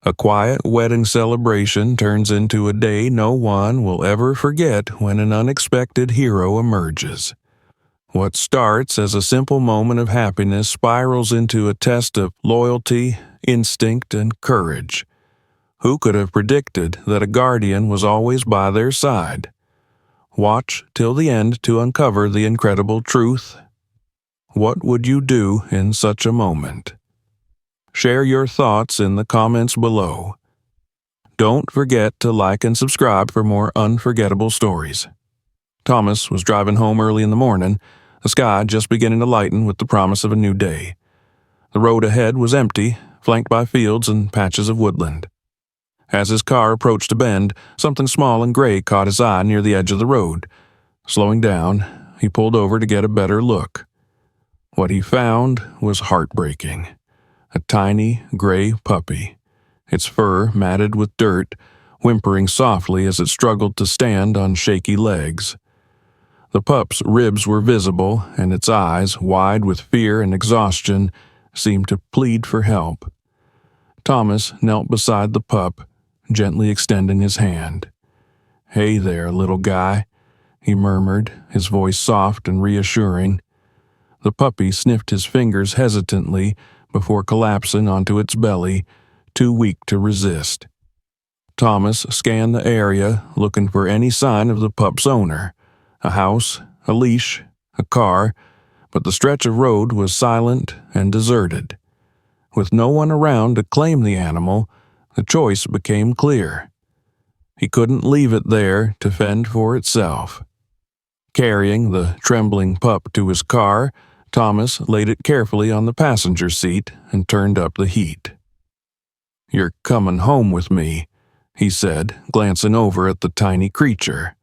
A quiet wedding celebration turns into a day no one will ever forget when an unexpected hero emerges. What starts as a simple moment of happiness spirals into a test of loyalty, instinct, and courage. Who could have predicted that a guardian was always by their side? Watch till the end to uncover the incredible truth. What would you do in such a moment? Share your thoughts in the comments below. Don't forget to like and subscribe for more unforgettable stories. Thomas was driving home early in the morning, the sky just beginning to lighten with the promise of a new day. The road ahead was empty, flanked by fields and patches of woodland. As his car approached a bend, something small and gray caught his eye near the edge of the road. Slowing down, he pulled over to get a better look. What he found was heartbreaking. A tiny, gray puppy, its fur matted with dirt, whimpering softly as it struggled to stand on shaky legs. The pup's ribs were visible, and its eyes, wide with fear and exhaustion, seemed to plead for help. Thomas knelt beside the pup, gently extending his hand. "Hey there, little guy," he murmured, his voice soft and reassuring. The puppy sniffed his fingers hesitantly before collapsing onto its belly, too weak to resist. Thomas scanned the area, looking for any sign of the pup's owner. A house, a leash, a car, but the stretch of road was silent and deserted. With no one around to claim the animal, the choice became clear. He couldn't leave it there to fend for itself. Carrying the trembling pup to his car, Thomas laid it carefully on the passenger seat and turned up the heat. "You're coming home with me," he said, glancing over at the tiny creature.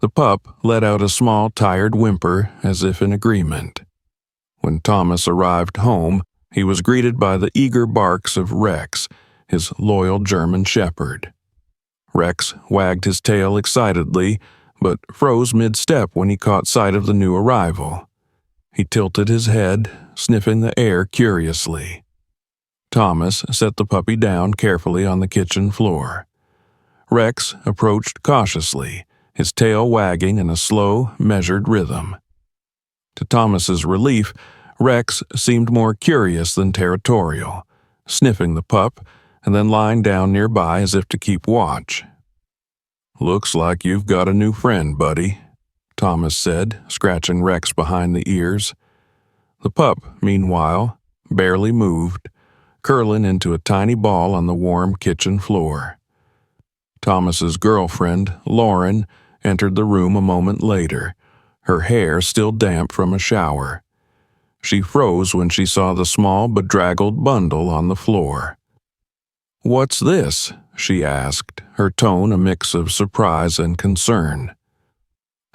The pup let out a small, tired whimper as if in agreement. When Thomas arrived home, he was greeted by the eager barks of Rex, his loyal German shepherd. Rex wagged his tail excitedly, but froze mid-step when he caught sight of the new arrival. He tilted his head, sniffing the air curiously. Thomas set the puppy down carefully on the kitchen floor. Rex approached cautiously, his tail wagging in a slow, measured rhythm. To Thomas's relief, Rex seemed more curious than territorial, sniffing the pup and then lying down nearby as if to keep watch. "Looks like you've got a new friend, buddy," Thomas said, scratching Rex behind the ears. The pup, meanwhile, barely moved, curling into a tiny ball on the warm kitchen floor. Thomas's girlfriend, Lauren, entered the room a moment later, her hair still damp from a shower. She froze when she saw the small bedraggled bundle on the floor. "What's this?" she asked, her tone a mix of surprise and concern.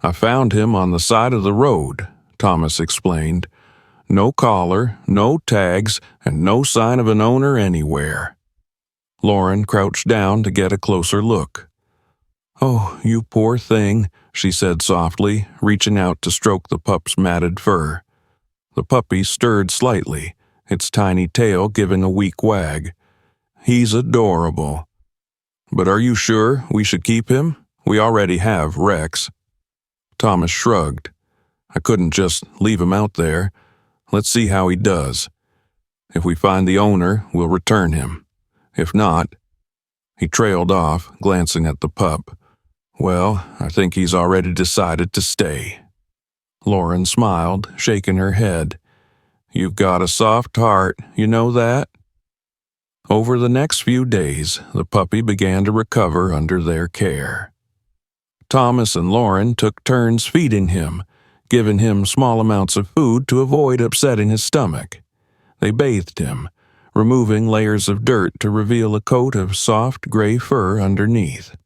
"I found him on the side of the road," Thomas explained. "No collar, no tags, and no sign of an owner anywhere." Lauren crouched down to get a closer look. "Oh, you poor thing," she said softly, reaching out to stroke the pup's matted fur. The puppy stirred slightly, its tiny tail giving a weak wag. "He's adorable. But are you sure we should keep him? We already have Rex." Thomas shrugged. "I couldn't just leave him out there. Let's see how he does. If we find the owner, we'll return him. If not—" He trailed off, glancing at the pup. "Well, I think he's already decided to stay." Lauren smiled, shaking her head. "You've got a soft heart, you know that?" Over the next few days, the puppy began to recover under their care. Thomas and Lauren took turns feeding him, giving him small amounts of food to avoid upsetting his stomach. They bathed him, removing layers of dirt to reveal a coat of soft gray fur underneath.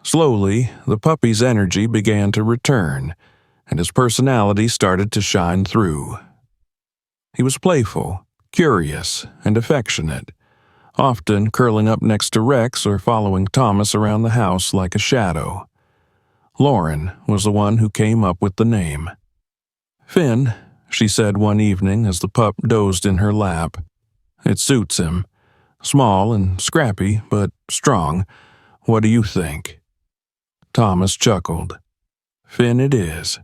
Slowly, the puppy's energy began to return, and his personality started to shine through. He was playful, curious, and affectionate, often curling up next to Rex or following Thomas around the house like a shadow. Lauren was the one who came up with the name. "Finn," she said one evening as the pup dozed in her lap. "It suits him. Small and scrappy, but strong. What do you think?" Thomas chuckled. "Finn it is."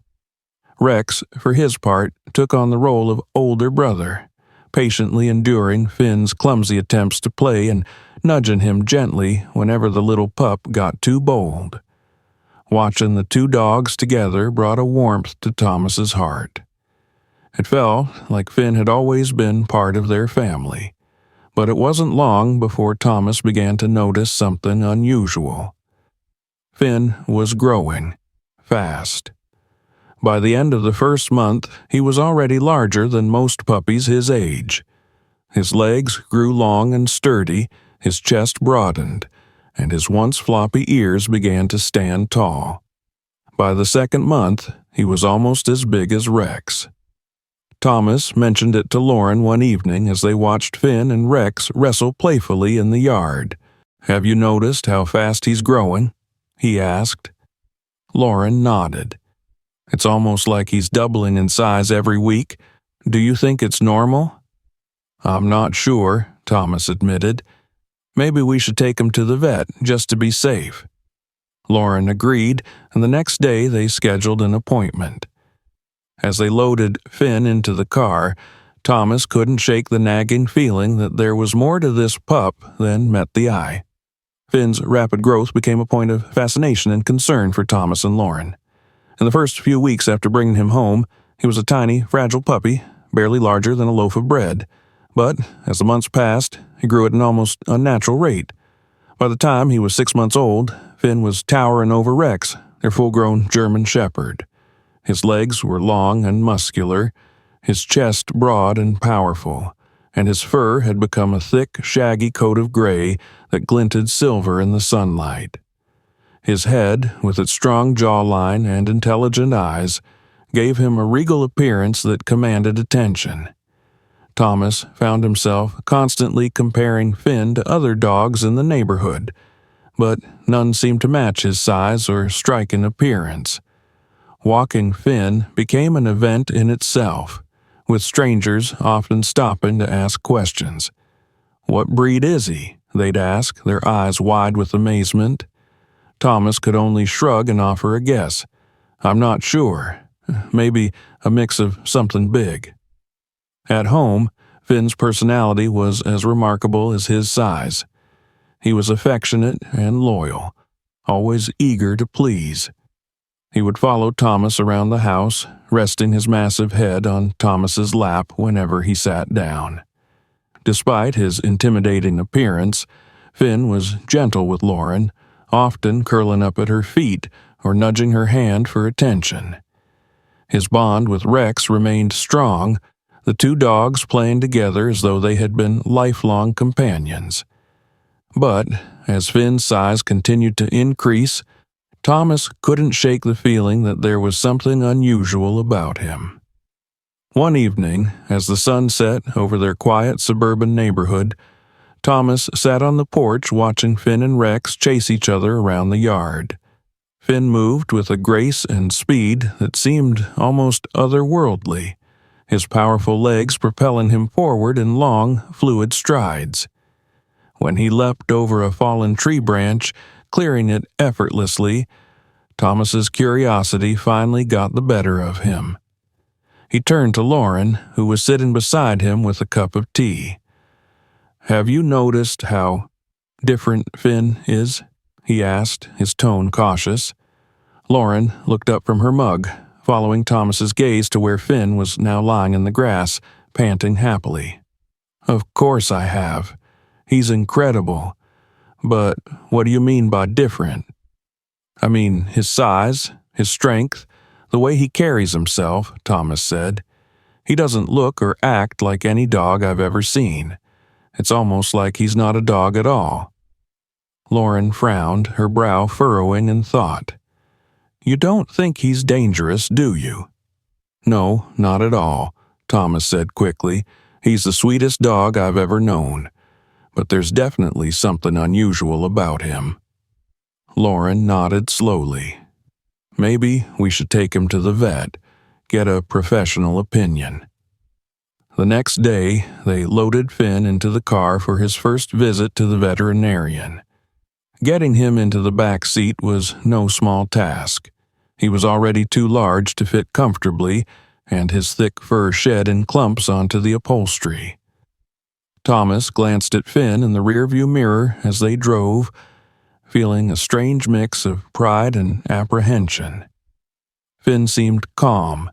Rex, for his part, took on the role of older brother, patiently enduring Finn's clumsy attempts to play and nudging him gently whenever the little pup got too bold. Watching the two dogs together brought a warmth to Thomas's heart. It felt like Finn had always been part of their family, but it wasn't long before Thomas began to notice something unusual. Finn was growing, fast. By the end of the first month, he was already larger than most puppies his age. His legs grew long and sturdy, his chest broadened, and his once floppy ears began to stand tall. By the second month, he was almost as big as Rex. Thomas mentioned it to Lauren one evening as they watched Finn and Rex wrestle playfully in the yard. "Have you noticed how fast he's growing?" he asked. Lauren nodded. "It's almost like he's doubling in size every week. Do you think it's normal?" "I'm not sure," Thomas admitted. "Maybe we should take him to the vet just to be safe." Lauren agreed, and the next day they scheduled an appointment. As they loaded Finn into the car, Thomas couldn't shake the nagging feeling that there was more to this pup than met the eye. Finn's rapid growth became a point of fascination and concern for Thomas and Lauren. In the first few weeks after bringing him home, he was a tiny, fragile puppy, barely larger than a loaf of bread. But as the months passed, he grew at an almost unnatural rate. By the time he was 6 months old, Finn was towering over Rex, their full-grown German shepherd. His legs were long and muscular, his chest broad and powerful, and his fur had become a thick, shaggy coat of gray that glinted silver in the sunlight. His head, with its strong jawline and intelligent eyes, gave him a regal appearance that commanded attention. Thomas found himself constantly comparing Finn to other dogs in the neighborhood, but none seemed to match his size or striking appearance. Walking Finn became an event in itself, with strangers often stopping to ask questions. "What breed is he?" they'd ask, their eyes wide with amazement. Thomas could only shrug and offer a guess. "I'm not sure. Maybe a mix of something big." At home, Finn's personality was as remarkable as his size. He was affectionate and loyal, always eager to please. He would follow Thomas around the house, resting his massive head on Thomas's lap whenever he sat down. Despite his intimidating appearance, Finn was gentle with Lauren, often curling up at her feet or nudging her hand for attention. His bond with Rex remained strong, the two dogs playing together as though they had been lifelong companions. But as Finn's size continued to increase, Thomas couldn't shake the feeling that there was something unusual about him. One evening, as the sun set over their quiet suburban neighborhood, Thomas sat on the porch watching Finn and Rex chase each other around the yard. Finn moved with a grace and speed that seemed almost otherworldly, his powerful legs propelling him forward in long, fluid strides. When he leapt over a fallen tree branch, clearing it effortlessly, Thomas's curiosity finally got the better of him. He turned to Lauren, who was sitting beside him with a cup of tea. "Have you noticed how different Finn is?" he asked, his tone cautious. Lauren looked up from her mug, following Thomas's gaze to where Finn was now lying in the grass, panting happily. "Of course I have. He's incredible. But what do you mean by different?" "I mean his size, his strength, the way he carries himself," Thomas said. "He doesn't look or act like any dog I've ever seen. It's almost like he's not a dog at all." Lauren frowned, her brow furrowing in thought. "You don't think he's dangerous, do you?" "No, not at all," Thomas said quickly. "He's the sweetest dog I've ever known. But there's definitely something unusual about him." Lauren nodded slowly. "Maybe we should take him to the vet, get a professional opinion." The next day, they loaded Finn into the car for his first visit to the veterinarian. Getting him into the back seat was no small task. He was already too large to fit comfortably, and his thick fur shed in clumps onto the upholstery. Thomas glanced at Finn in the rearview mirror as they drove, feeling a strange mix of pride and apprehension. Finn seemed calm,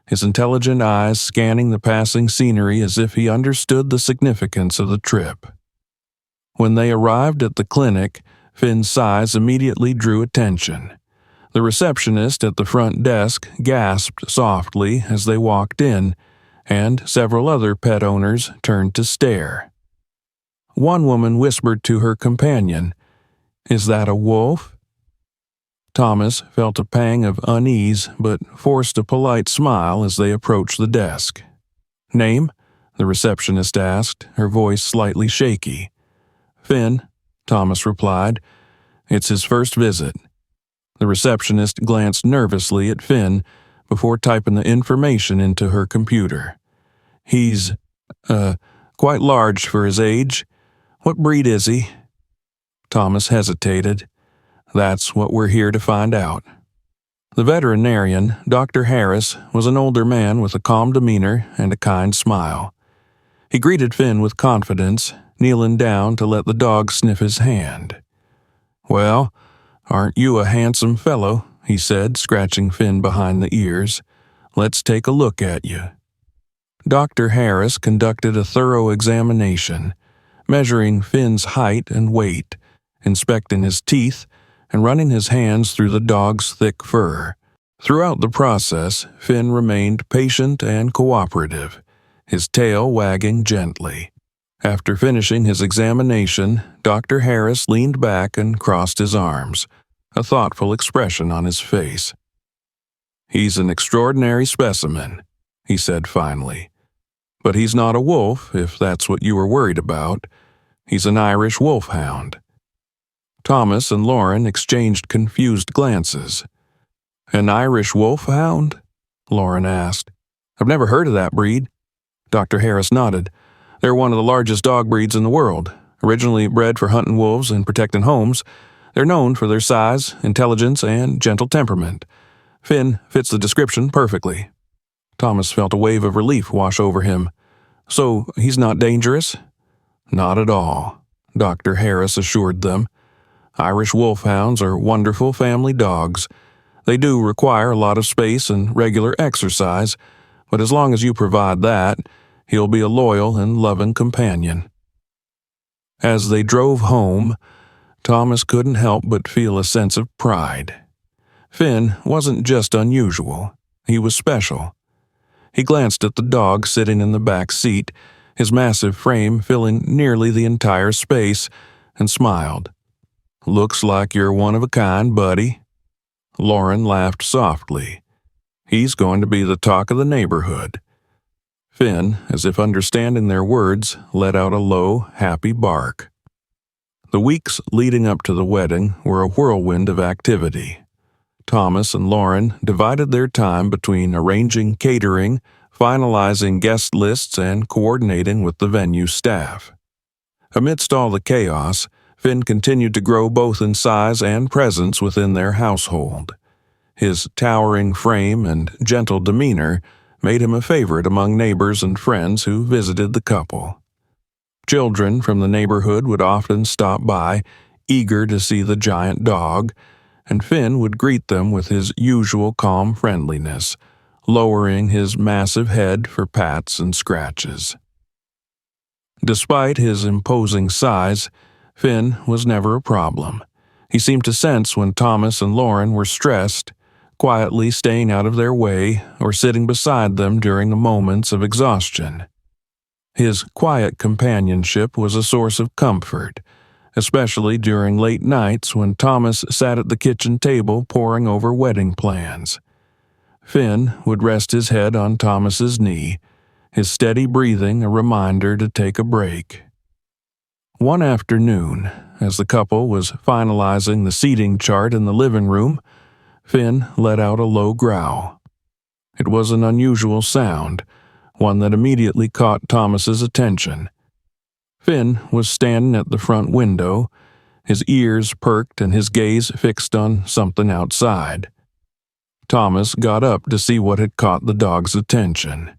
his intelligent eyes scanning the passing scenery as if he understood the significance of the trip. When they arrived at the clinic, Finn's size immediately drew attention. The receptionist at the front desk gasped softly as they walked in, and several other pet owners turned to stare. One woman whispered to her companion, "Is that a wolf?" Thomas felt a pang of unease but forced a polite smile as they approached the desk. "Name?" the receptionist asked, her voice slightly shaky. "Finn," Thomas replied. "It's his first visit." The receptionist glanced nervously at Finn before typing the information into her computer. "He's, quite large for his age. What breed is he?" Thomas hesitated. "That's what we're here to find out." The veterinarian, Dr. Harris, was an older man with a calm demeanor and a kind smile. He greeted Finn with confidence, kneeling down to let the dog sniff his hand. "Well, aren't you a handsome fellow?" he said, scratching Finn behind the ears. "Let's take a look at you." Dr. Harris conducted a thorough examination, measuring Finn's height and weight, inspecting his teeth, and running his hands through the dog's thick fur. Throughout the process, Finn remained patient and cooperative, his tail wagging gently. After finishing his examination, Dr. Harris leaned back and crossed his arms, a thoughtful expression on his face. "He's an extraordinary specimen," he said finally. "But he's not a wolf, if that's what you were worried about. He's an Irish wolfhound." Thomas and Lauren exchanged confused glances. "An Irish wolfhound?" Lauren asked. "I've never heard of that breed." Dr. Harris nodded. "They're one of the largest dog breeds in the world. Originally bred for hunting wolves and protecting homes, they're known for their size, intelligence, and gentle temperament. Finn fits the description perfectly." Thomas felt a wave of relief wash over him. "So he's not dangerous?" "Not at all," Dr. Harris assured them. "Irish wolfhounds are wonderful family dogs. They do require a lot of space and regular exercise, but as long as you provide that, he'll be a loyal and loving companion." As they drove home, Thomas couldn't help but feel a sense of pride. Finn wasn't just unusual, he was special. He glanced at the dog sitting in the back seat, his massive frame filling nearly the entire space, and smiled. "Looks like you're one of a kind, buddy." Lauren laughed softly. "He's going to be the talk of the neighborhood." Finn, as if understanding their words, let out a low, happy bark. The weeks leading up to the wedding were a whirlwind of activity. Thomas and Lauren divided their time between arranging catering, finalizing guest lists, and coordinating with the venue staff. Amidst all the chaos, Finn continued to grow both in size and presence within their household. His towering frame and gentle demeanor made him a favorite among neighbors and friends who visited the couple. Children from the neighborhood would often stop by, eager to see the giant dog, and Finn would greet them with his usual calm friendliness, lowering his massive head for pats and scratches. Despite his imposing size, Finn was never a problem. He seemed to sense when Thomas and Lauren were stressed, quietly staying out of their way or sitting beside them during the moments of exhaustion. His quiet companionship was a source of comfort, especially during late nights when Thomas sat at the kitchen table poring over wedding plans. Finn would rest his head on Thomas's knee, his steady breathing a reminder to take a break. One afternoon, as the couple was finalizing the seating chart in the living room, Finn let out a low growl. It was an unusual sound, one that immediately caught Thomas's attention. Finn was standing at the front window, his ears perked and his gaze fixed on something outside. Thomas got up to see what had caught the dog's attention.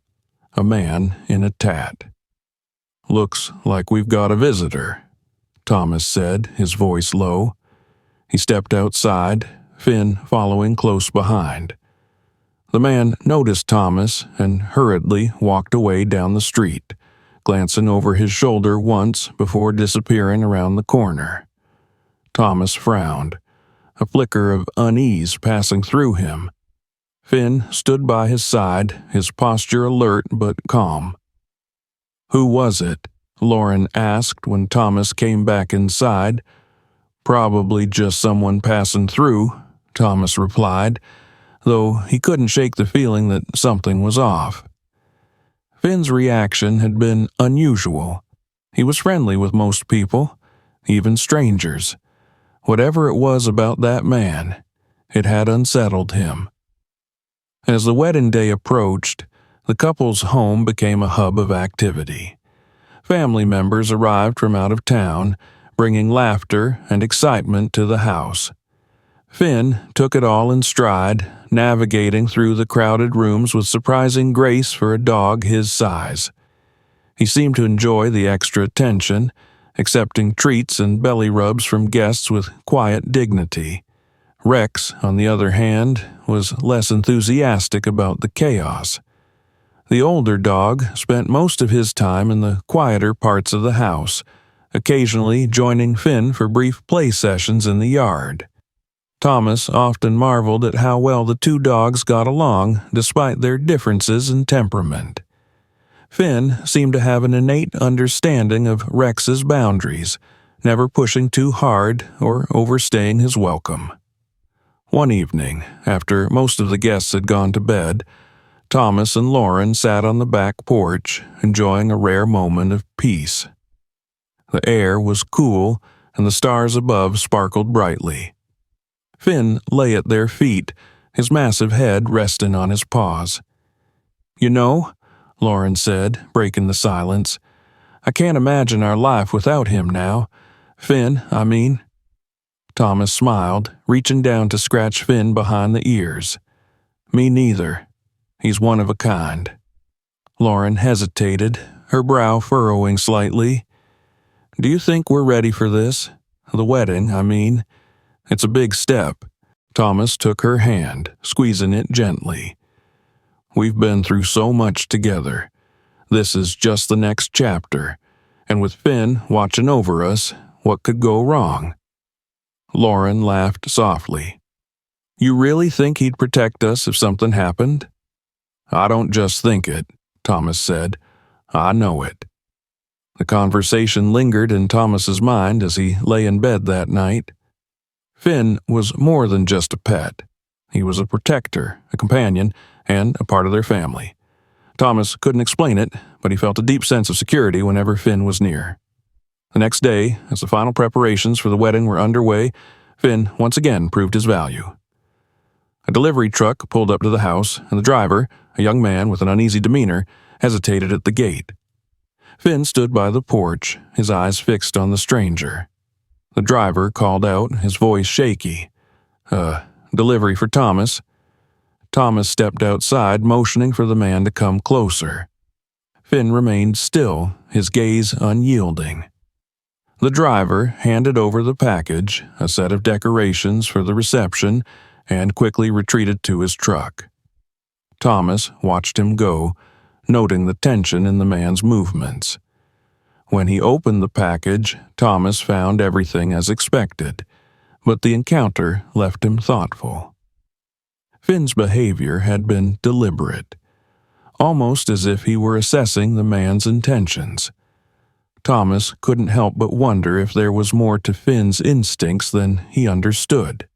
A man in a tat. "Looks like we've got a visitor," Thomas said, his voice low. He stepped outside, Finn following close behind. The man noticed Thomas and hurriedly walked away down the street, glancing over his shoulder once before disappearing around the corner. Thomas frowned, a flicker of unease passing through him. Finn stood by his side, his posture alert but calm. "Who was it?" Lauren asked when Thomas came back inside. "Probably just someone passing through," Thomas replied, though he couldn't shake the feeling that something was off. Finn's reaction had been unusual. He was friendly with most people, even strangers. Whatever it was about that man, it had unsettled him. As the wedding day approached, the couple's home became a hub of activity. Family members arrived from out of town, bringing laughter and excitement to the house. Finn took it all in stride, navigating through the crowded rooms with surprising grace for a dog his size. He seemed to enjoy the extra attention, accepting treats and belly rubs from guests with quiet dignity. Rex, on the other hand, was less enthusiastic about the chaos. The older dog spent most of his time in the quieter parts of the house, occasionally joining Finn for brief play sessions in the yard. Thomas often marveled at how well the two dogs got along despite their differences in temperament. Finn seemed to have an innate understanding of Rex's boundaries, never pushing too hard or overstaying his welcome. One evening, after most of the guests had gone to bed, Thomas and Lauren sat on the back porch, enjoying a rare moment of peace. The air was cool, and the stars above sparkled brightly. Finn lay at their feet, his massive head resting on his paws. "You know," Lauren said, breaking the silence, "I can't imagine our life without him now. Finn, I mean." Thomas smiled, reaching down to scratch Finn behind the ears. "Me neither. He's one of a kind." Lauren hesitated, her brow furrowing slightly. "Do you think we're ready for this? The wedding, I mean. It's a big step." Thomas took her hand, squeezing it gently. "We've been through so much together. This is just the next chapter, and with Finn watching over us, what could go wrong?" Lauren laughed softly. "You really think he'd protect us if something happened?" "I don't just think it," Thomas said. "I know it." The conversation lingered in Thomas's mind as he lay in bed that night. Finn was more than just a pet. He was a protector, a companion, and a part of their family. Thomas couldn't explain it, but he felt a deep sense of security whenever Finn was near. The next day, as the final preparations for the wedding were underway, Finn once again proved his value. A delivery truck pulled up to the house, and the driver, a young man with an uneasy demeanor, hesitated at the gate. Finn stood by the porch, his eyes fixed on the stranger. The driver called out, his voice shaky. Delivery for Thomas." Thomas stepped outside, motioning for the man to come closer. Finn remained still, his gaze unyielding. The driver handed over the package, a set of decorations for the reception, and quickly retreated to his truck. Thomas watched him go, noting the tension in the man's movements. When he opened the package, Thomas found everything as expected, but the encounter left him thoughtful. Finn's behavior had been deliberate, almost as if he were assessing the man's intentions. Thomas couldn't help but wonder if there was more to Finn's instincts than he understood.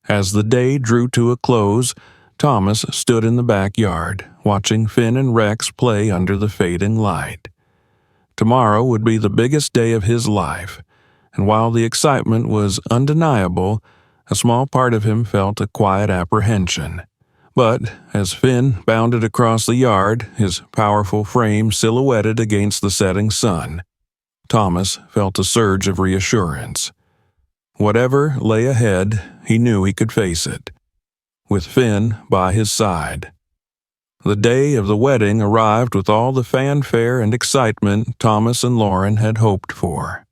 As the day drew to a close, Thomas stood in the backyard, watching Finn and Rex play under the fading light. Tomorrow would be the biggest day of his life, and while the excitement was undeniable, a small part of him felt a quiet apprehension. But as Finn bounded across the yard, his powerful frame silhouetted against the setting sun, Thomas felt a surge of reassurance. Whatever lay ahead, he knew he could face it, with Finn by his side. The day of the wedding arrived with all the fanfare and excitement Thomas and Lauren had hoped for.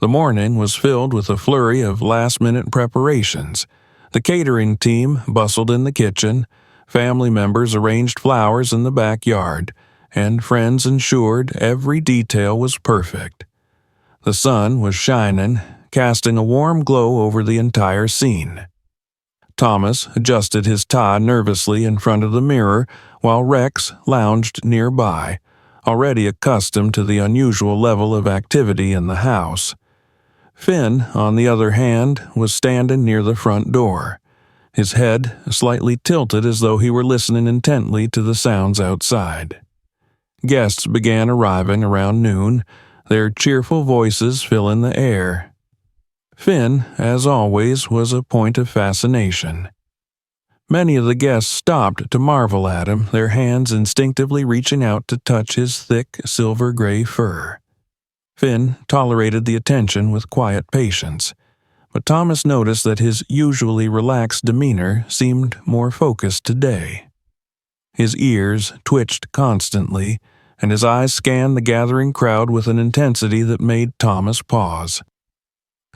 The morning was filled with a flurry of last-minute preparations. The catering team bustled in the kitchen, family members arranged flowers in the backyard, and friends ensured every detail was perfect. The sun was shining, casting a warm glow over the entire scene. Thomas adjusted his tie nervously in front of the mirror while Rex lounged nearby, already accustomed to the unusual level of activity in the house. Finn, on the other hand, was standing near the front door, his head slightly tilted as though he were listening intently to the sounds outside. Guests began arriving around noon, their cheerful voices filling the air. Finn, as always, was a point of fascination. Many of the guests stopped to marvel at him, their hands instinctively reaching out to touch his thick, silver-gray fur. Finn tolerated the attention with quiet patience, but Thomas noticed that his usually relaxed demeanor seemed more focused today. His ears twitched constantly, and his eyes scanned the gathering crowd with an intensity that made Thomas pause.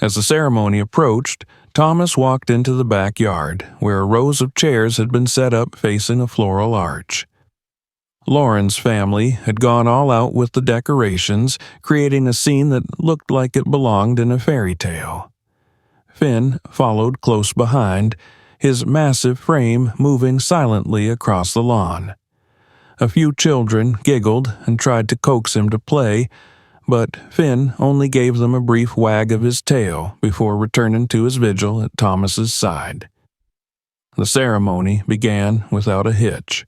As the ceremony approached, Thomas walked into the backyard, where a rows of chairs had been set up facing a floral arch. Lauren's family had gone all out with the decorations, creating a scene that looked like it belonged in a fairy tale. Finn followed close behind, his massive frame moving silently across the lawn. A few children giggled and tried to coax him to play, but Finn only gave them a brief wag of his tail before returning to his vigil at Thomas's side. The ceremony began without a hitch.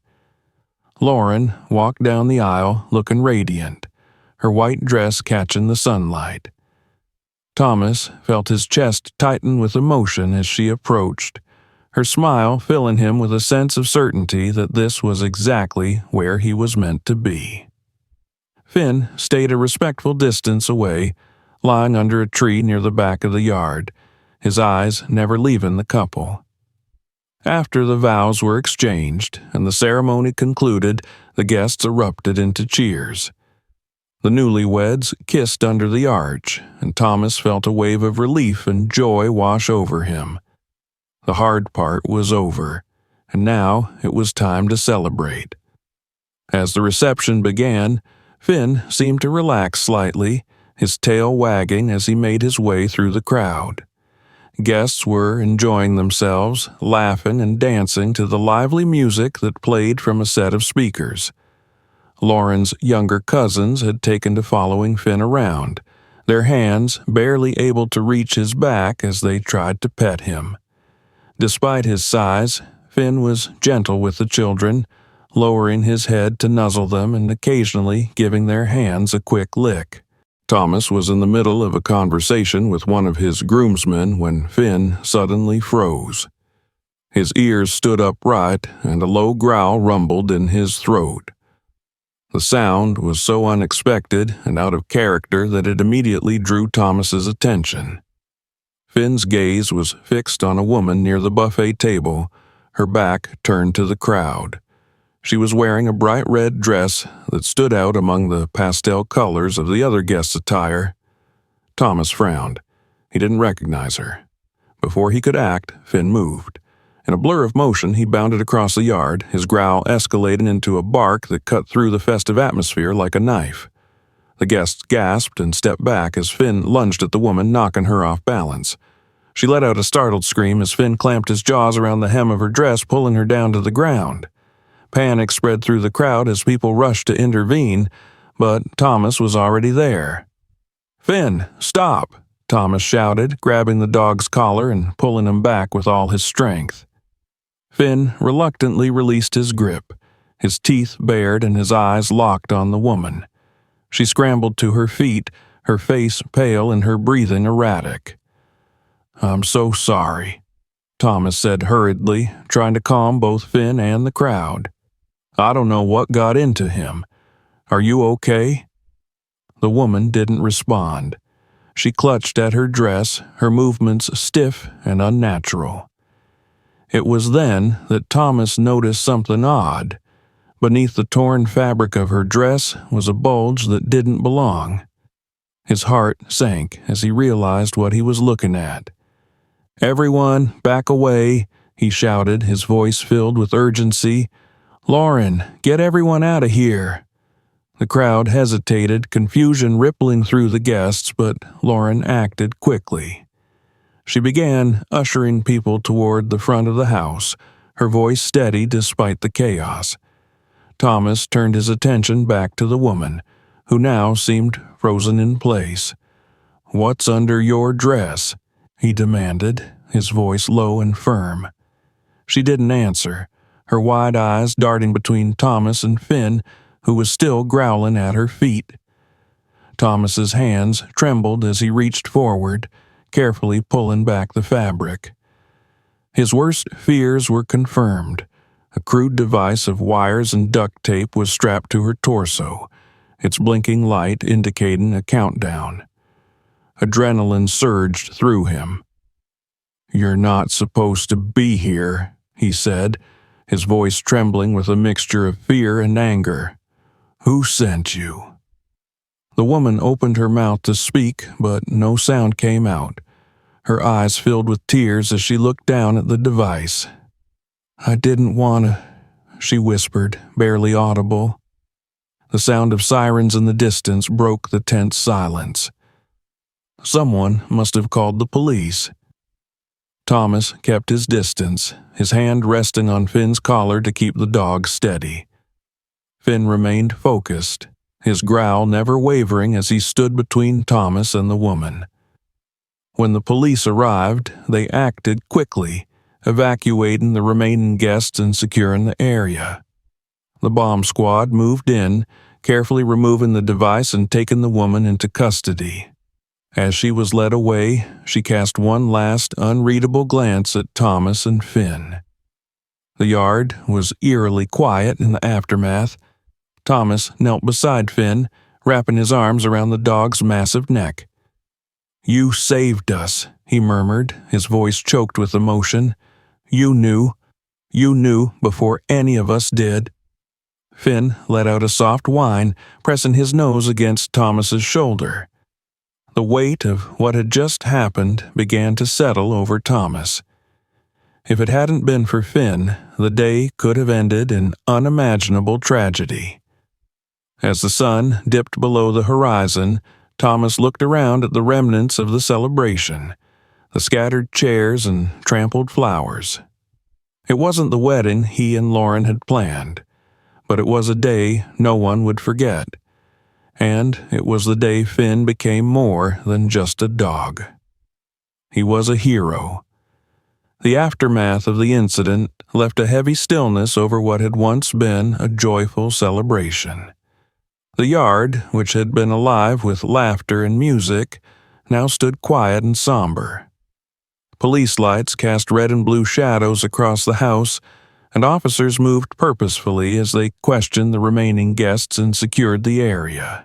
Lauren walked down the aisle looking radiant, her white dress catching the sunlight. Thomas felt his chest tighten with emotion as she approached, her smile filling him with a sense of certainty that this was exactly where he was meant to be. Finn stayed a respectful distance away, lying under a tree near the back of the yard, his eyes never leaving the couple. After the vows were exchanged and the ceremony concluded, the guests erupted into cheers. The newlyweds kissed under the arch, and Thomas felt a wave of relief and joy wash over him. The hard part was over, and now it was time to celebrate. As the reception began, Finn seemed to relax slightly, his tail wagging as he made his way through the crowd. Guests were enjoying themselves, laughing and dancing to the lively music that played from a set of speakers. Lauren's younger cousins had taken to following Finn around, their hands barely able to reach his back as they tried to pet him. Despite his size, Finn was gentle with the children, lowering his head to nuzzle them and occasionally giving their hands a quick lick. Thomas was in the middle of a conversation with one of his groomsmen when Finn suddenly froze. His ears stood upright and a low growl rumbled in his throat. The sound was so unexpected and out of character that it immediately drew Thomas's attention. Finn's gaze was fixed on a woman near the buffet table, her back turned to the crowd. She was wearing a bright red dress that stood out among the pastel colors of the other guests' attire. Thomas frowned. He didn't recognize her. Before he could act, Finn moved. In a blur of motion, he bounded across the yard, his growl escalating into a bark that cut through the festive atmosphere like a knife. The guests gasped and stepped back as Finn lunged at the woman, knocking her off balance. She let out a startled scream as Finn clamped his jaws around the hem of her dress, pulling her down to the ground. Panic spread through the crowd as people rushed to intervene, but Thomas was already there. "Finn, stop!" Thomas shouted, grabbing the dog's collar and pulling him back with all his strength. Finn reluctantly released his grip, his teeth bared and his eyes locked on the woman. She scrambled to her feet, her face pale and her breathing erratic. "I'm so sorry." Thomas said hurriedly, trying to calm both Finn and the crowd. "I don't know what got into him. Are you okay?" The woman didn't respond. She clutched at her dress, her movements stiff and unnatural. It was then that Thomas noticed something odd. Beneath the torn fabric of her dress was a bulge that didn't belong. His heart sank as he realized what he was looking at. "Everyone, back away," he shouted, his voice filled with urgency. "Lauren, get everyone out of here." The crowd hesitated, confusion rippling through the guests, but Lauren acted quickly. She began ushering people toward the front of the house, her voice steady despite the chaos. Thomas turned his attention back to the woman, who now seemed frozen in place. "What's under your dress?" he demanded, his voice low and firm. She didn't answer, her wide eyes darting between Thomas and Finn, who was still growling at her feet. Thomas's hands trembled as he reached forward, carefully pulling back the fabric. His worst fears were confirmed. A crude device of wires and duct tape was strapped to her torso, its blinking light indicating a countdown. Adrenaline surged through him. "You're not supposed to be here," he said, his voice trembling with a mixture of fear and anger. "Who sent you?" The woman opened her mouth to speak, but no sound came out. Her eyes filled with tears as she looked down at the device. "I didn't want to," she whispered, barely audible. The sound of sirens in the distance broke the tense silence. Someone must have called the police. Thomas kept his distance, his hand resting on Finn's collar to keep the dog steady. Finn remained focused, his growl never wavering as he stood between Thomas and the woman. When the police arrived, they acted quickly, evacuating the remaining guests and securing the area. The bomb squad moved in, carefully removing the device and taking the woman into custody. As she was led away, she cast one last unreadable glance at Thomas and Finn. The yard was eerily quiet in the aftermath. Thomas knelt beside Finn, wrapping his arms around the dog's massive neck. "You saved us," he murmured, his voice choked with emotion. You knew before any of us did." Finn let out a soft whine, pressing his nose against Thomas's shoulder. The weight of what had just happened began to settle over Thomas. If it hadn't been for Finn, the day could have ended in unimaginable tragedy. As the sun dipped below the horizon, Thomas looked around at the remnants of the celebration, the scattered chairs and trampled flowers. It wasn't the wedding he and Lauren had planned, but it was a day no one would forget. And it was the day Finn became more than just a dog. He was a hero. The aftermath of the incident left a heavy stillness over what had once been a joyful celebration. The yard, which had been alive with laughter and music, now stood quiet and somber. Police lights cast red and blue shadows across the house, and officers moved purposefully as they questioned the remaining guests and secured the area.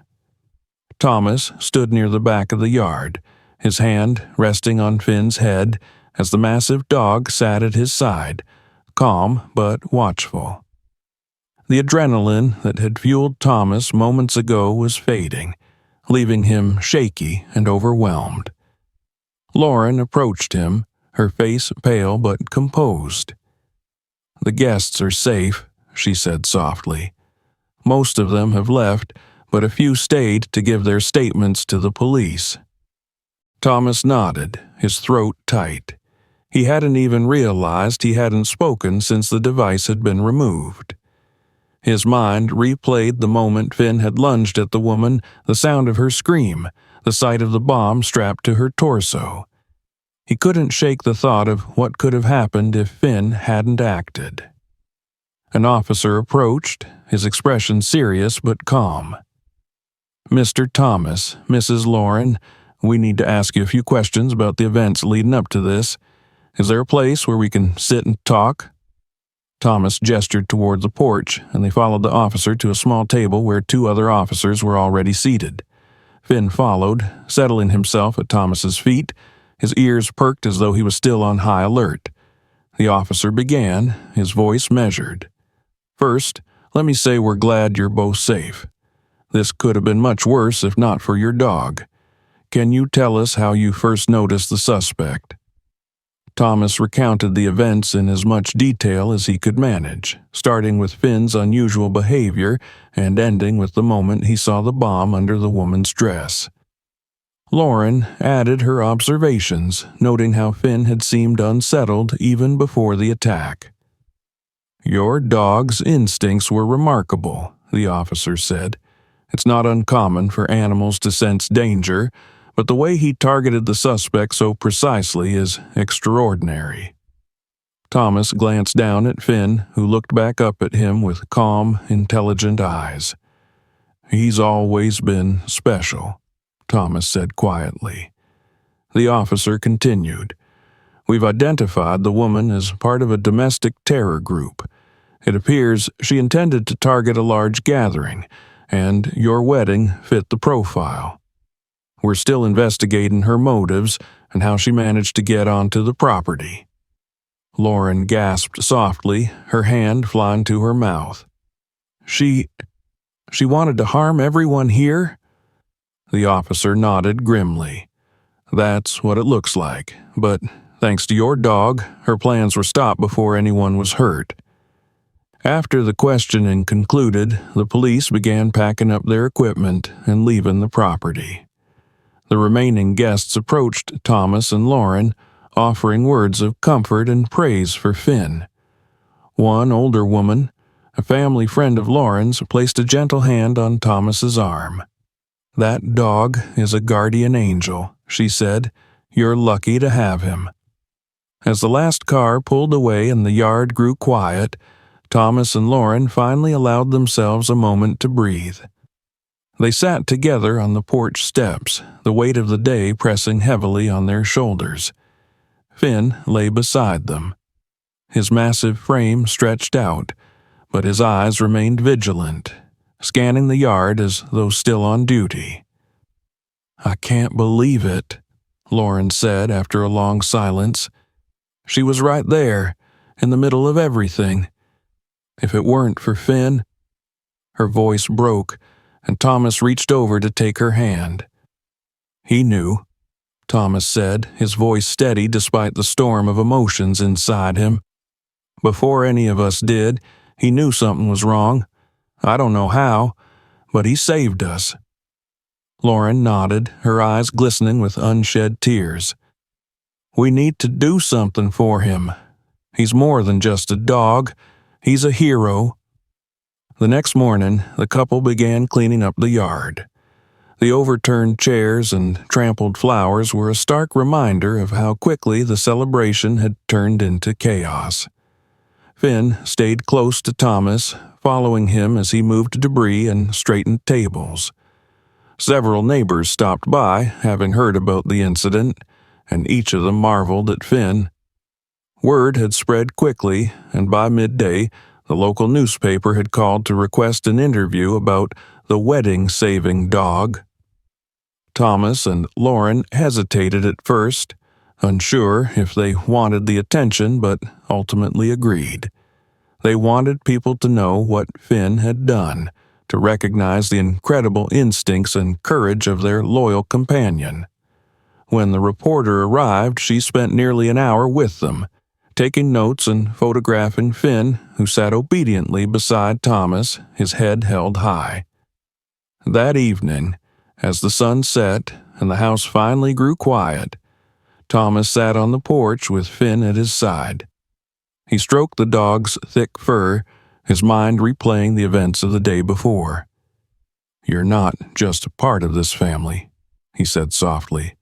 Thomas stood near the back of the yard, his hand resting on Finn's head as the massive dog sat at his side, calm but watchful. The adrenaline that had fueled Thomas moments ago was fading, leaving him shaky and overwhelmed. Lauren approached him, her face pale but composed. "The guests are safe," she said softly. "Most of them have left, but a few stayed to give their statements to the police." Thomas nodded, his throat tight. He hadn't even realized he hadn't spoken since the device had been removed. His mind replayed the moment Finn had lunged at the woman, the sound of her scream, the sight of the bomb strapped to her torso. He couldn't shake the thought of what could have happened if Finn hadn't acted. An officer approached, his expression serious but calm. "Mr. Thomas, Mrs. Lauren, we need to ask you a few questions about the events leading up to this. Is there a place where we can sit and talk?" Thomas gestured toward the porch, and they followed the officer to a small table where 2 other officers were already seated. Finn followed, settling himself at Thomas's feet, his ears perked as though he was still on high alert. The officer began, his voice measured. "First, let me say we're glad you're both safe. This could have been much worse if not for your dog. Can you tell us how you first noticed the suspect?" Thomas recounted the events in as much detail as he could manage, starting with Finn's unusual behavior and ending with the moment he saw the bomb under the woman's dress. Lauren added her observations, noting how Finn had seemed unsettled even before the attack. "Your dog's instincts were remarkable," the officer said. "It's not uncommon for animals to sense danger, but the way he targeted the suspect so precisely is extraordinary." Thomas glanced down at Finn, who looked back up at him with calm, intelligent eyes. "He's always been special," Thomas said quietly. The officer continued. "We've identified the woman as part of a domestic terror group. It appears she intended to target a large gathering, and your wedding fit the profile. We're still investigating her motives and how she managed to get onto the property." Lauren gasped softly, her hand flying to her mouth. She wanted to harm everyone here?" The officer nodded grimly. "That's what it looks like, but thanks to your dog, her plans were stopped before anyone was hurt." After the questioning concluded, the police began packing up their equipment and leaving the property. The remaining guests approached Thomas and Lauren, offering words of comfort and praise for Finn. One older woman, a family friend of Lauren's, placed a gentle hand on Thomas's arm. "That dog is a guardian angel," she said. "You're lucky to have him." As the last car pulled away and the yard grew quiet, Thomas and Lauren finally allowed themselves a moment to breathe. They sat together on the porch steps, the weight of the day pressing heavily on their shoulders. Finn lay beside them. His massive frame stretched out, but his eyes remained vigilant, scanning the yard as though still on duty. "I can't believe it," Lauren said after a long silence. "She was right there, in the middle of everything. If it weren't for Finn—" Her voice broke, and Thomas reached over to take her hand. "He knew," Thomas said, his voice steady despite the storm of emotions inside him. "Before any of us did, he knew something was wrong. I don't know how, but he saved us." Lauren nodded, her eyes glistening with unshed tears. "We need to do something for him. He's more than just a dog. He's a hero." The next morning, the couple began cleaning up the yard. The overturned chairs and trampled flowers were a stark reminder of how quickly the celebration had turned into chaos. Finn stayed close to Thomas, following him as he moved debris and straightened tables. Several neighbors stopped by, having heard about the incident, and each of them marveled at Finn. Word had spread quickly, and by midday, the local newspaper had called to request an interview about the wedding-saving dog. Thomas and Lauren hesitated at first, unsure if they wanted the attention, but ultimately agreed. They wanted people to know what Finn had done, to recognize the incredible instincts and courage of their loyal companion. When the reporter arrived, she spent nearly an hour with them, taking notes and photographing Finn, who sat obediently beside Thomas, his head held high. That evening, as the sun set and the house finally grew quiet, Thomas sat on the porch with Finn at his side. He stroked the dog's thick fur, his mind replaying the events of the day before. "You're not just a part of this family," he said softly.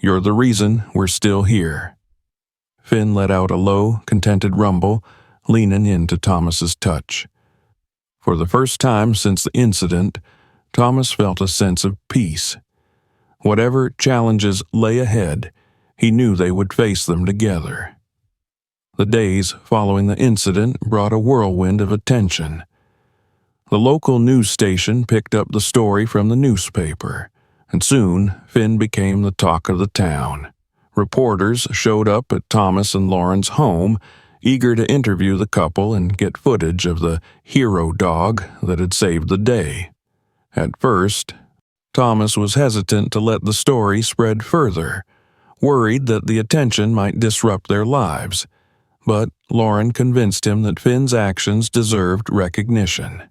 "You're the reason we're still here." Finn let out a low, contented rumble, leaning into Thomas's touch. For the first time since the incident, Thomas felt a sense of peace. Whatever challenges lay ahead, he knew they would face them together, The days following the incident brought a whirlwind of attention. The local news station picked up the story from the newspaper, and soon Finn became the talk of the town. Reporters showed up at Thomas and Lauren's home, eager to interview the couple and get footage of the hero dog that had saved the day. At first, Thomas was hesitant to let the story spread further, worried that the attention might disrupt their lives, but Lauren convinced him that Finn's actions deserved recognition.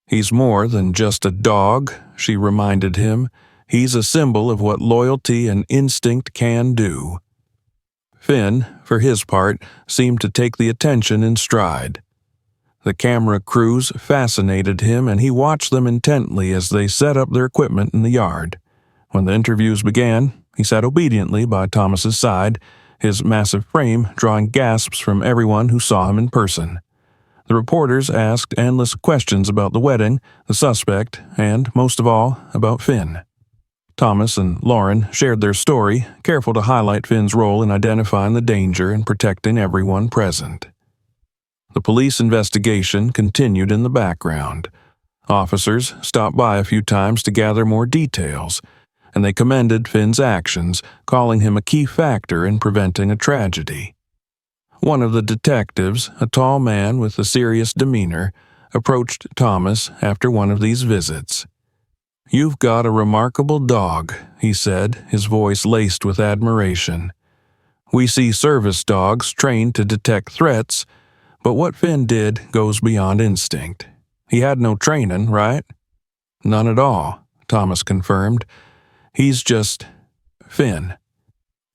"He's more than just a dog," she reminded him. "He's a symbol of what loyalty and instinct can do." Finn, for his part, seemed to take the attention in stride. The camera crews fascinated him, and he watched them intently as they set up their equipment in the yard. When the interviews began, he sat obediently by Thomas's side, his massive frame drawing gasps from everyone who saw him in person. The reporters asked endless questions about the wedding, the suspect, and, most of all, about Finn. Thomas and Lauren shared their story, careful to highlight Finn's role in identifying the danger and protecting everyone present. The police investigation continued in the background. Officers stopped by a few times to gather more details, and they commended Finn's actions, calling him a key factor in preventing a tragedy. One of the detectives, a tall man with a serious demeanor, approached Thomas after one of these visits. "You've got a remarkable dog," he said, his voice laced with admiration. "We see service dogs trained to detect threats, but what Finn did goes beyond instinct. He had no training, right?" "None at all," Thomas confirmed. "He's just Finn."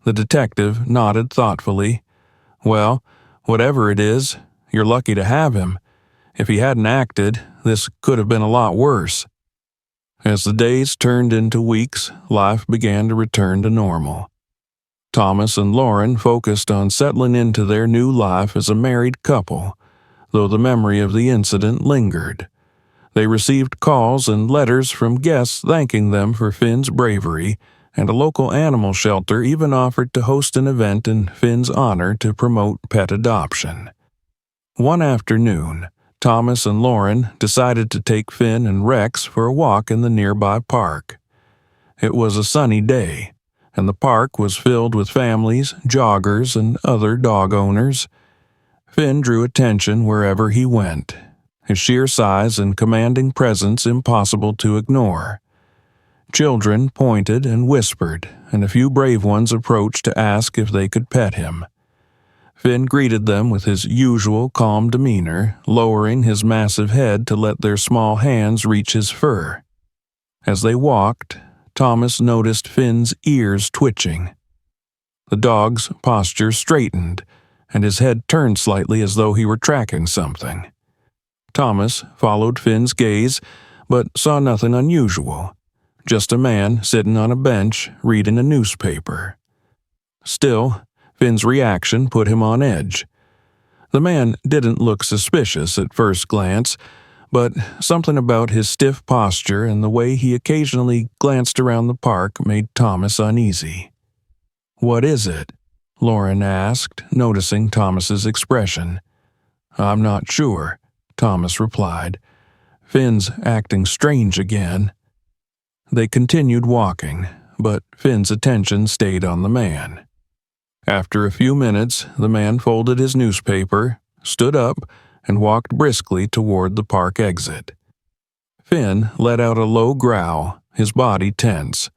The detective nodded thoughtfully. "Well, whatever it is, you're lucky to have him. If he hadn't acted, this could have been a lot worse." As the days turned into weeks, life began to return to normal. Thomas and Lauren focused on settling into their new life as a married couple, though the memory of the incident lingered. They received calls and letters from guests thanking them for Finn's bravery, and a local animal shelter even offered to host an event in Finn's honor to promote pet adoption. One afternoon, Thomas and Lauren decided to take Finn and Rex for a walk in the nearby park. It was a sunny day, and the park was filled with families, joggers, and other dog owners. Finn drew attention wherever he went, his sheer size and commanding presence impossible to ignore. Children pointed and whispered, and a few brave ones approached to ask if they could pet him. Finn greeted them with his usual calm demeanor, lowering his massive head to let their small hands reach his fur. As they walked, Thomas noticed Finn's ears twitching. The dog's posture straightened, and his head turned slightly as though he were tracking something. Thomas followed Finn's gaze, but saw nothing unusual. Just a man sitting on a bench reading a newspaper. Still, Finn's reaction put him on edge. The man didn't look suspicious at first glance, but something about his stiff posture and the way he occasionally glanced around the park made Thomas uneasy. "What is it?" Lauren asked, noticing Thomas's expression. "I'm not sure," Thomas replied. "Finn's acting strange again." They continued walking, but Finn's attention stayed on the man. After a few minutes, the man folded his newspaper, stood up, and walked briskly toward the park exit. Finn let out a low growl, his body tense.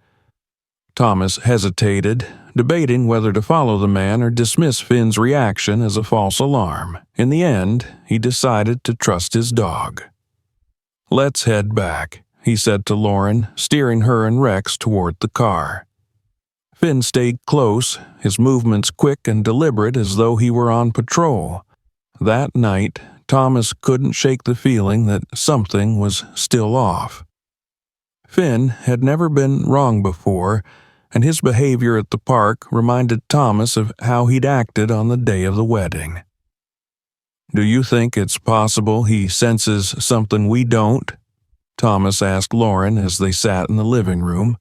Thomas hesitated, debating whether to follow the man or dismiss Finn's reaction as a false alarm. In the end, he decided to trust his dog. "Let's head back," he said to Lauren, steering her and Rex toward the car. Finn stayed close, his movements quick and deliberate as though he were on patrol. That night, Thomas couldn't shake the feeling that something was still off. Finn had never been wrong before, and his behavior at the park reminded Thomas of how he'd acted on the day of the wedding. "Do you think it's possible he senses something we don't?" Thomas asked Lauren as they sat in the living room.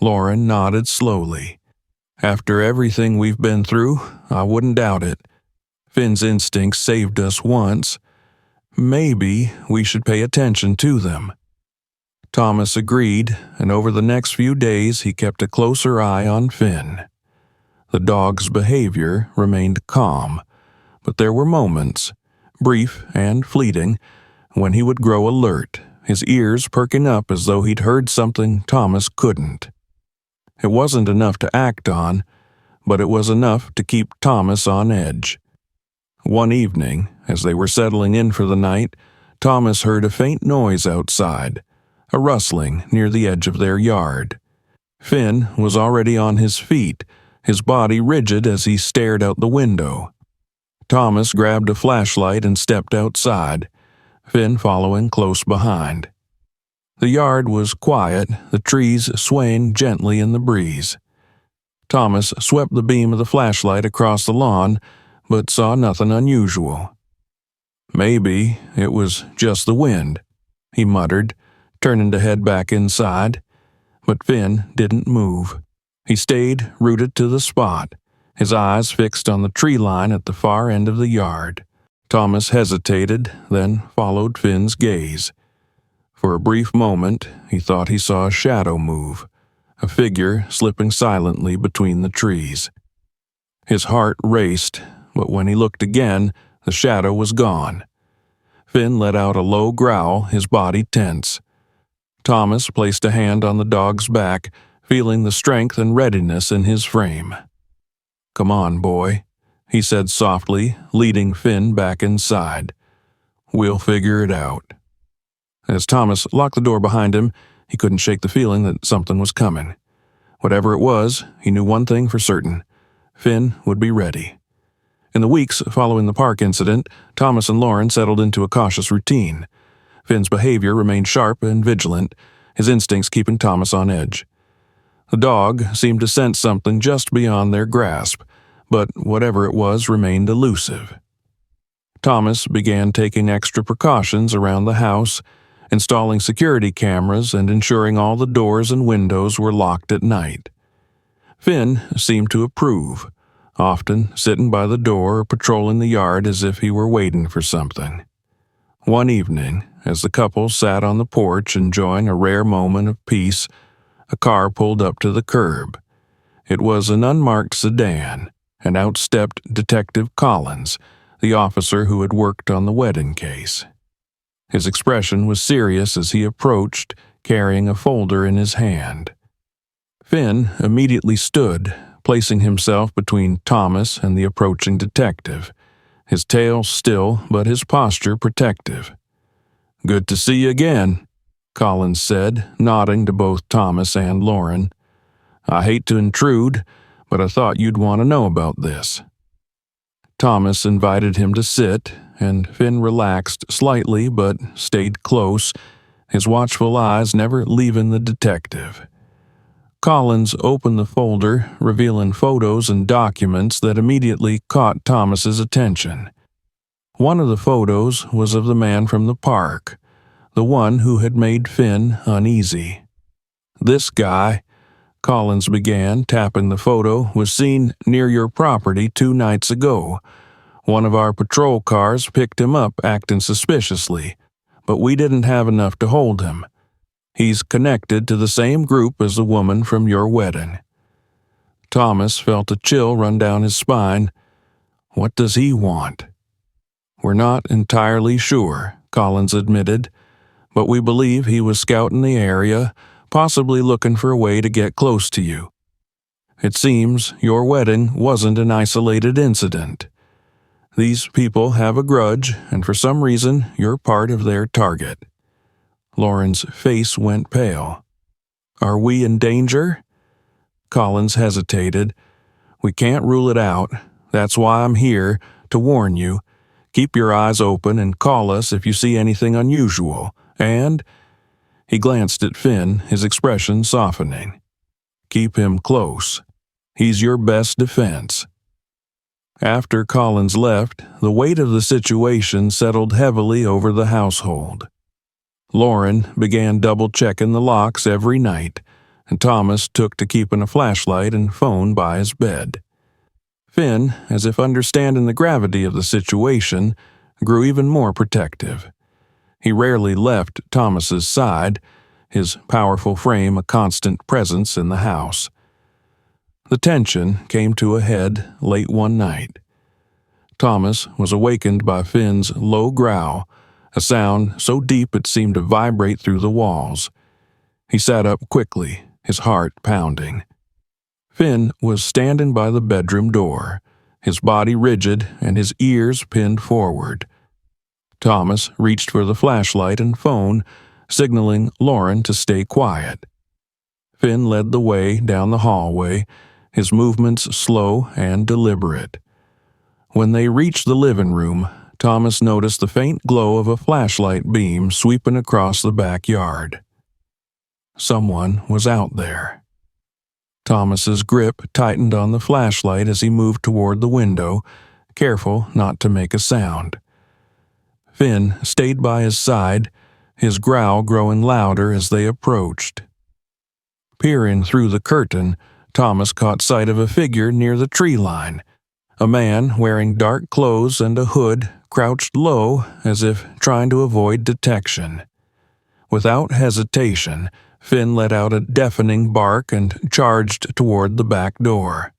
Lauren nodded slowly. "After everything we've been through, I wouldn't doubt it. Finn's instincts saved us once. Maybe we should pay attention to them. Thomas agreed, and over the next few days he kept a closer eye on Finn. The dog's behavior remained calm, but there were moments, brief and fleeting, when he would grow alert, his ears perking up as though he'd heard something Thomas couldn't. It wasn't enough to act on, but it was enough to keep Thomas on edge. One evening, as they were settling in for the night, Thomas heard a faint noise outside, a rustling near the edge of their yard. Finn was already on his feet, his body rigid as he stared out the window. Thomas grabbed a flashlight and stepped outside, Finn following close behind. The yard was quiet, the trees swaying gently in the breeze. Thomas swept the beam of the flashlight across the lawn, but saw nothing unusual. Maybe it was just the wind, he muttered, turning to head back inside. But Finn didn't move. He stayed rooted to the spot, his eyes fixed on the tree line at the far end of the yard. Thomas hesitated, then followed Finn's gaze. For a brief moment, he thought he saw a shadow move, a figure slipping silently between the trees. His heart raced, but when he looked again, the shadow was gone. Finn let out a low growl, his body tense. Thomas placed a hand on the dog's back, feeling the strength and readiness in his frame. "Come on, boy," he said softly, leading Finn back inside. "We'll figure it out." As Thomas locked the door behind him, he couldn't shake the feeling that something was coming. Whatever it was, he knew one thing for certain: Finn would be ready. In the weeks following the park incident, Thomas and Lauren settled into a cautious routine. Finn's behavior remained sharp and vigilant, his instincts keeping Thomas on edge. The dog seemed to sense something just beyond their grasp, but whatever it was remained elusive. Thomas began taking extra precautions around the house, installing security cameras and ensuring all the doors and windows were locked at night. Finn seemed to approve, often sitting by the door or patrolling the yard as if he were waiting for something. One evening, as the couple sat on the porch enjoying a rare moment of peace, a car pulled up to the curb. It was an unmarked sedan, and out stepped Detective Collins, the officer who had worked on the wedding case. His expression was serious as he approached, carrying a folder in his hand. Finn immediately stood, placing himself between Thomas and the approaching detective, his tail still but his posture protective. "Good to see you again," Collins said, nodding to both Thomas and Lauren. "I hate to intrude, but I thought you'd want to know about this." Thomas invited him to sit, and Finn relaxed slightly but stayed close, his watchful eyes never leaving the detective. Collins opened the folder, revealing photos and documents that immediately caught Thomas's attention. One of the photos was of the man from the park, the one who had made Finn uneasy. "This guy," Collins began, tapping the photo, "was seen near your property 2 nights ago. One of our patrol cars picked him up acting suspiciously, but we didn't have enough to hold him. He's connected to the same group as the woman from your wedding." Thomas felt a chill run down his spine. What does he want? "We're not entirely sure," Collins admitted, "but we believe he was scouting the area, possibly looking for a way to get close to you. It seems your wedding wasn't an isolated incident. These people have a grudge, and for some reason you're part of their target." Lauren's face went pale. "Are we in danger?" Collins hesitated. "We can't rule it out. That's why I'm here, to warn you. Keep your eyes open and call us if you see anything unusual. And," he glanced at Finn, his expression softening, "keep him close. He's your best defense." After Collins left, the weight of the situation settled heavily over the household. Lauren began double-checking the locks every night, and Thomas took to keeping a flashlight and phone by his bed. Finn, as if understanding the gravity of the situation, grew even more protective. He rarely left Thomas's side, his powerful frame a constant presence in the house. The tension came to a head late one night. Thomas was awakened by Finn's low growl, a sound so deep it seemed to vibrate through the walls. He sat up quickly, his heart pounding. Finn was standing by the bedroom door, his body rigid and his ears pinned forward. Thomas reached for the flashlight and phone, signaling Lauren to stay quiet. Finn led the way down the hallway, his movements slow and deliberate. When they reached the living room, Thomas noticed the faint glow of a flashlight beam sweeping across the backyard. Someone was out there. Thomas's grip tightened on the flashlight as he moved toward the window, careful not to make a sound. Finn stayed by his side, his growl growing louder as they approached. Peering through the curtain, Thomas caught sight of a figure near the tree line. A man wearing dark clothes and a hood crouched low as if trying to avoid detection. Without hesitation, Finn let out a deafening bark and charged toward the back door.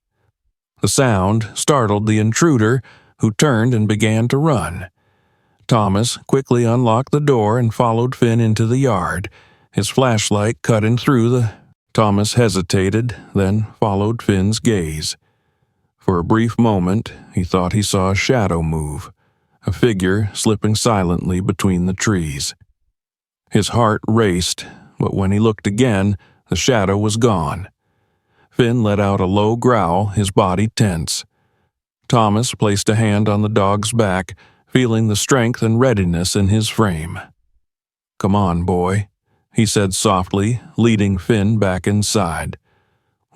The sound startled the intruder, who turned and began to run. Thomas quickly unlocked the door and followed Finn into the yard, his flashlight cutting through the... Thomas hesitated, then followed Finn's gaze. For a brief moment, he thought he saw a shadow move, a figure slipping silently between the trees. His heart raced, but when he looked again, the shadow was gone. Finn let out a low growl, his body tense. Thomas placed a hand on the dog's back, feeling the strength and readiness in his frame. "Come on, boy," he said softly, leading Finn back inside.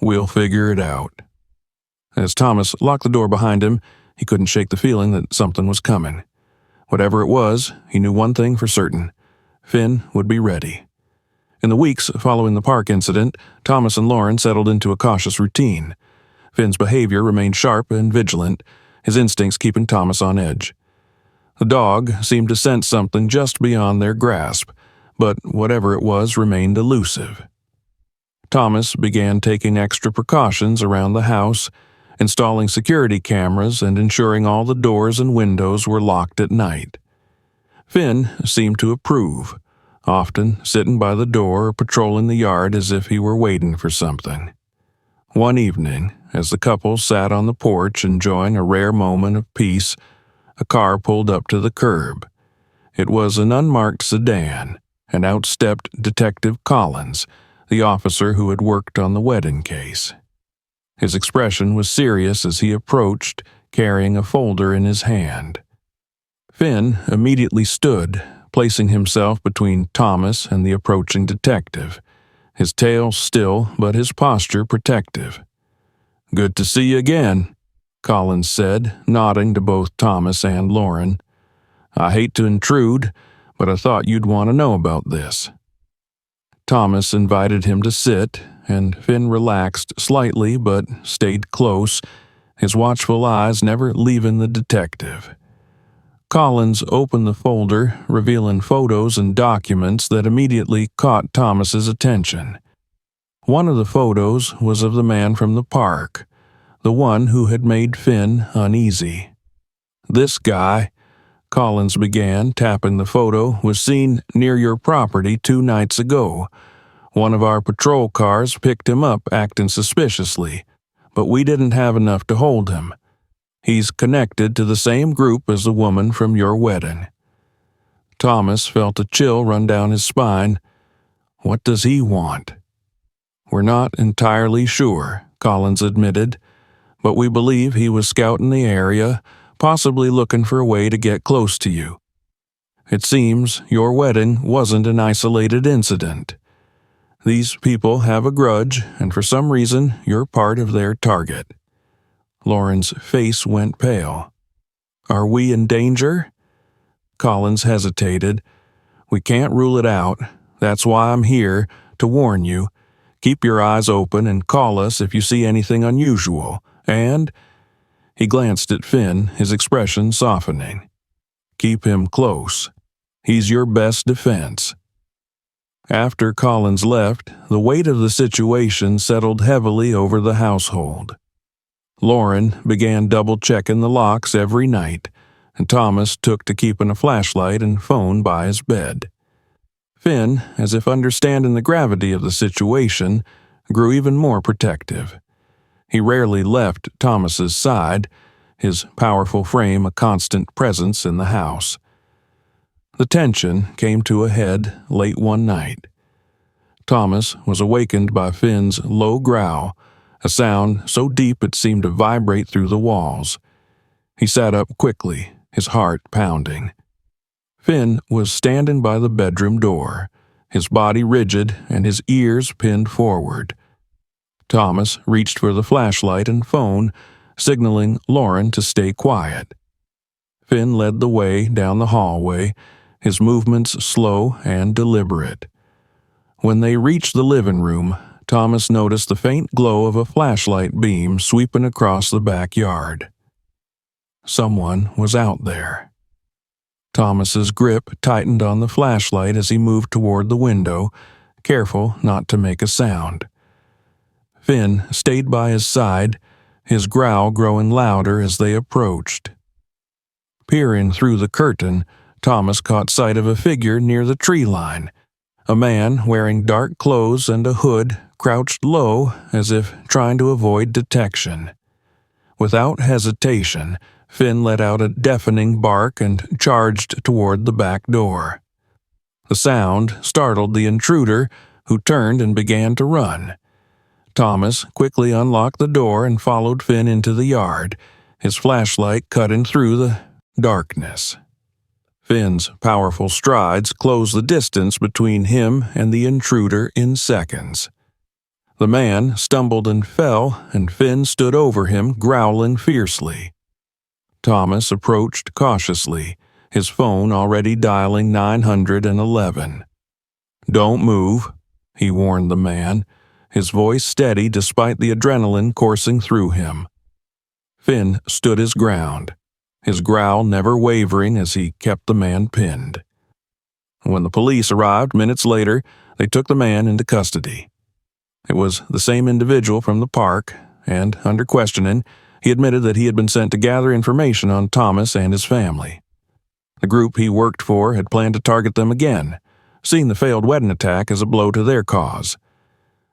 "We'll figure it out." As Thomas locked the door behind him, he couldn't shake the feeling that something was coming. Whatever it was, he knew one thing for certain: Finn would be ready. In the weeks following the park incident, Thomas and Lauren settled into a cautious routine. Finn's behavior remained sharp and vigilant, his instincts keeping Thomas on edge. The dog seemed to sense something just beyond their grasp, but whatever it was remained elusive. Thomas began taking extra precautions around the house, installing security cameras and ensuring all the doors and windows were locked at night. Finn seemed to approve, often sitting by the door or patrolling the yard as if he were waiting for something. One evening, as the couple sat on the porch enjoying a rare moment of peace, a car pulled up to the curb. It was an unmarked sedan, and out stepped Detective Collins, the officer who had worked on the wedding case. His expression was serious as he approached, carrying a folder in his hand. Finn immediately stood, placing himself between Thomas and the approaching detective, his tail still but his posture protective. "Good to see you again," Collins said, nodding to both Thomas and Lauren. "I hate to intrude, but I thought you'd want to know about this." Thomas invited him to sit, and Finn relaxed slightly but stayed close, his watchful eyes never leaving the detective. Collins opened the folder, revealing photos and documents that immediately caught Thomas's attention. One of the photos was of the man from the park, the one who had made Finn uneasy. "This guy," Collins began, tapping the photo, "was seen near your property 2 nights ago. One of our patrol cars picked him up acting suspiciously, but we didn't have enough to hold him. He's connected to the same group as the woman from your wedding." Thomas felt a chill run down his spine. What does he want? "We're not entirely sure," Collins admitted, "but we believe he was scouting the area, possibly looking for a way to get close to you. It seems your wedding wasn't an isolated incident. These people have a grudge, and for some reason you're part of their target." Lauren's face went pale. "Are we in danger?" Collins hesitated. "We can't rule it out. That's why I'm here, to warn you. Keep your eyes open and call us if you see anything unusual. And..." He glanced at Finn, his expression softening. "Keep him close. He's your best defense." After Collins left, the weight of the situation settled heavily over the household. Lauren began double-checking the locks every night, and Thomas took to keeping a flashlight and phone by his bed. Finn, as if understanding the gravity of the situation, grew even more protective. He rarely left Thomas's side, his powerful frame a constant presence in the house. The tension came to a head late one night. Thomas was awakened by Finn's low growl, a sound so deep it seemed to vibrate through the walls. He sat up quickly, his heart pounding. Finn was standing by the bedroom door, his body rigid and his ears pinned forward. Thomas reached for the flashlight and phone, signaling Lauren to stay quiet. Finn led the way down the hallway, his movements slow and deliberate. When they reached the living room, Thomas noticed the faint glow of a flashlight beam sweeping across the backyard. Someone was out there. Thomas's grip tightened on the flashlight as he moved toward the window, careful not to make a sound. Finn stayed by his side, his growl growing louder as they approached. Peering through the curtain, Thomas caught sight of a figure near the tree line. A man wearing dark clothes and a hood crouched low as if trying to avoid detection. Without hesitation, Finn let out a deafening bark and charged toward the back door. The sound startled the intruder, who turned and began to run. Thomas quickly unlocked the door and followed Finn into the yard, his flashlight cutting through the darkness. Finn's powerful strides closed the distance between him and the intruder in seconds. The man stumbled and fell, and Finn stood over him, growling fiercely. Thomas approached cautiously, his phone already dialing 911. "Don't move," he warned the man, his voice steady despite the adrenaline coursing through him. Finn stood his ground, his growl never wavering as he kept the man pinned. When the police arrived minutes later, they took the man into custody. It was the same individual from the park, and, under questioning, he admitted that he had been sent to gather information on Thomas and his family. The group he worked for had planned to target them again, seeing the failed wedding attack as a blow to their cause.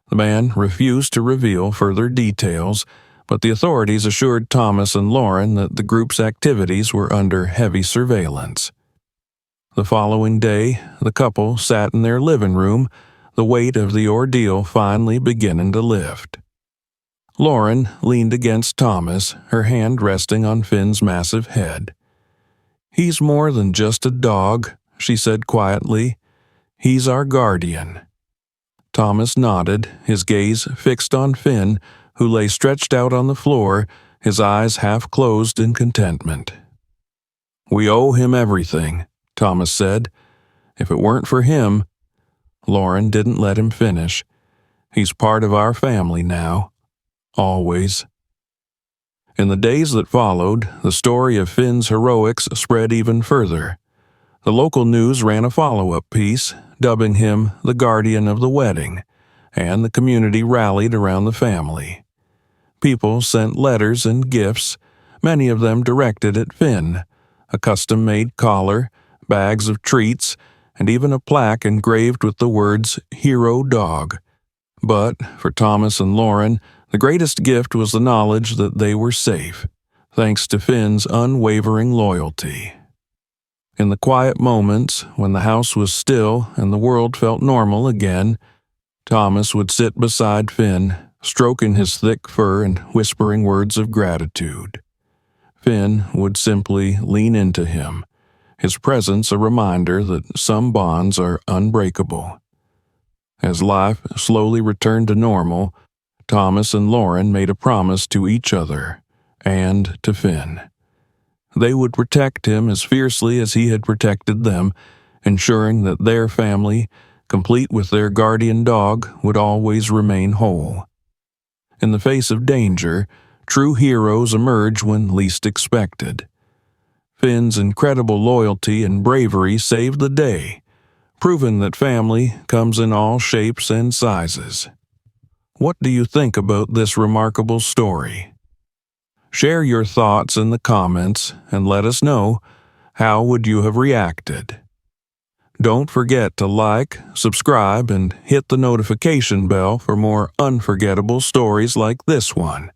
The man refused to reveal further details, but the authorities assured Thomas and Lauren that the group's activities were under heavy surveillance. The following day, the couple sat in their living room, the weight of the ordeal finally beginning to lift. Lauren leaned against Thomas, her hand resting on Finn's massive head. "He's more than just a dog," she said quietly. "He's our guardian." Thomas nodded, his gaze fixed on Finn, who lay stretched out on the floor, his eyes half closed in contentment. "We owe him everything," Thomas said. "If it weren't for him—" Lauren didn't let him finish. "He's part of our family now. Always." In the days that followed, the story of Finn's heroics spread even further. The local news ran a follow-up piece, dubbing him the guardian of the wedding, and the community rallied around the family. People sent letters and gifts, many of them directed at Finn, a custom-made collar, bags of treats, and even a plaque engraved with the words "Hero Dog." But, for Thomas and Lauren, the greatest gift was the knowledge that they were safe, thanks to Finn's unwavering loyalty. In the quiet moments, when the house was still and the world felt normal again, Thomas would sit beside Finn, stroking his thick fur and whispering words of gratitude. Finn would simply lean into him, his presence a reminder that some bonds are unbreakable. As life slowly returned to normal, Thomas and Lauren made a promise to each other and to Finn. They would protect him as fiercely as he had protected them, ensuring that their family, complete with their guardian dog, would always remain whole. In the face of danger, True heroes emerge when least expected. Finn's incredible loyalty and bravery saved the day, proving that family comes in all shapes and sizes. What do you think about this remarkable story? Share your thoughts in the comments and let us know, how would you have reacted? Don't forget to like, subscribe, and hit the notification bell for more unforgettable stories like this one.